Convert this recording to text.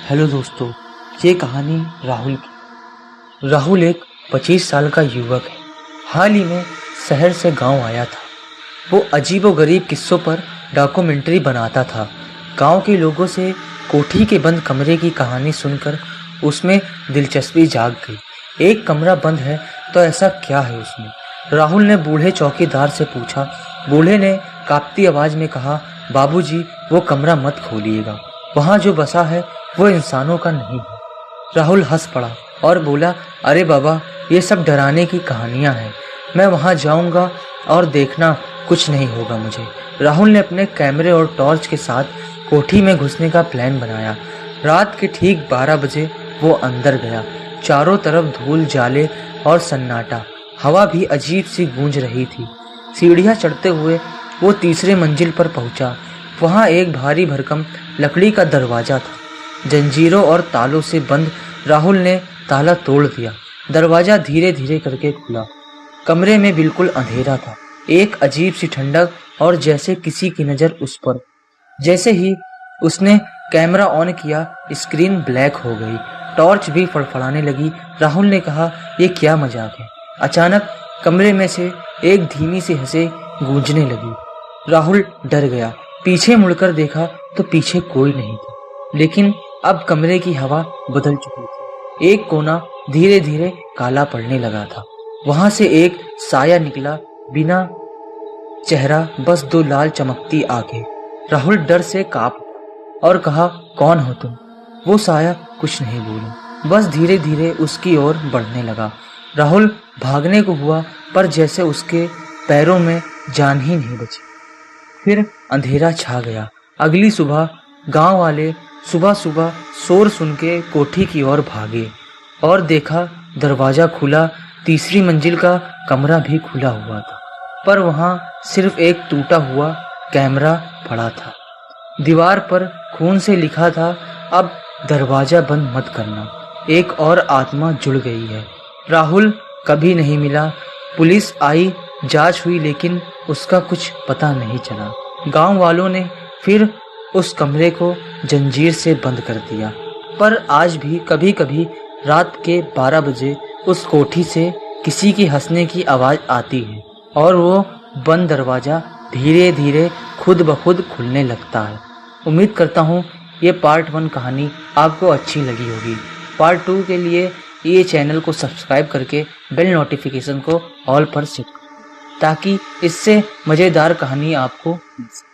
Hello दोस्तों, ये कहानी राहुल की। राहुल एक 25 साल का युवक है। हाल ही में शहर से गांव आया था। वो अजीबोगरीब किस्सों पर डॉक्यूमेंट्री बनाता था। गांव के लोगों से कोठी के बंद कमरे की कहानी सुनकर उसमें दिलचस्पी जाग गई। एक कमरा बंद है तो ऐसा क्या है उसमें? राहुल ने बूढ़े चौकीदार से पूछा। बूढ़े ने कांपती आवाज में कहा, बाबूजी, वो कमरा मत खोलिएगा। वहाँ जो बसा है वो इंसानों का नहीं है। राहुल हंस पड़ा और बोला, अरे बाबा, ये सब डराने की कहानियां हैं। मैं वहां जाऊंगा और देखना, कुछ नहीं होगा मुझे। राहुल ने अपने कैमरे और टॉर्च के साथ कोठी में घुसने का प्लान बनाया। रात के ठीक 12 बजे वो अंदर गया। चारों तरफ धूल, जाले और सन्नाटा। हवा भी अजीब सी गूंज रही थी। सीढ़ियां चढ़ते हुए वो तीसरे मंजिल पर पहुंचा। वहां एक भारी भरकम लकड़ी का दरवाजा था, जंजीरों और तालों से बंद। राहुल ने ताला तोड़ दिया। दरवाजा धीरे धीरे करके खुला। कमरे में बिल्कुल अंधेरा था। एक अजीब सी ठंडक और जैसे किसी की नजर उस पर। जैसे ही उसने कैमरा ऑन किया, स्क्रीन ब्लैक हो गई। टॉर्च भी फड़फड़ाने लगी। राहुल ने कहा, ये क्या मजाक है? अचानक कमरे में से एक धीमी सी हंसी गूंजने लगी। राहुल डर गया। पीछे मुड़कर देखा तो पीछे कोई नहीं था, लेकिन अब कमरे की हवा बदल चुकी थी। एक कोना धीरे धीरे काला पड़ने लगा था। वहां से एक साया निकला, बिना चेहरा, बस दो लाल चमकती आंखें। राहुल डर से कांप उठा और कहा, कौन हो तुम? वो साया कुछ नहीं बोली, बस धीरे धीरे उसकी ओर बढ़ने लगा। राहुल भागने को हुआ, पर जैसे उसके पैरों में जान ही नहीं बची। फिर अंधेरा छा गया। अगली सुबह गांव वाले सुबह सुबह शोर सुन के कोठी की ओर भागे और देखा दरवाजा खुला। तीसरी मंजिल का कमरा भी खुला हुआ था, पर वहां सिर्फ एक टूटा हुआ कैमरा पड़ा था। दीवार पर खून से लिखा था, अब दरवाजा बंद मत करना। एक और आत्मा जुड़ गई है। राहुल कभी नहीं मिला। पुलिस आई, जांच हुई, लेकिन उसका कुछ पता नहीं चला। गांव वालों ने फिर उस कमरे को जंजीर से बंद कर दिया। पर आज भी कभी कभी रात के 12 बजे उस कोठी से किसी की हंसने की आवाज आती है और वो बंद दरवाजा धीरे धीरे खुद ब खुद खुलने लगता है। उम्मीद करता हूँ ये पार्ट 1 कहानी आपको अच्छी लगी होगी। पार्ट 2 के लिए ये चैनल को सब्सक्राइब करके बेल नोटिफिकेशन को ऑल पर सेट करें, ताकि इससे मज़ेदार कहानी आपको मिल सके।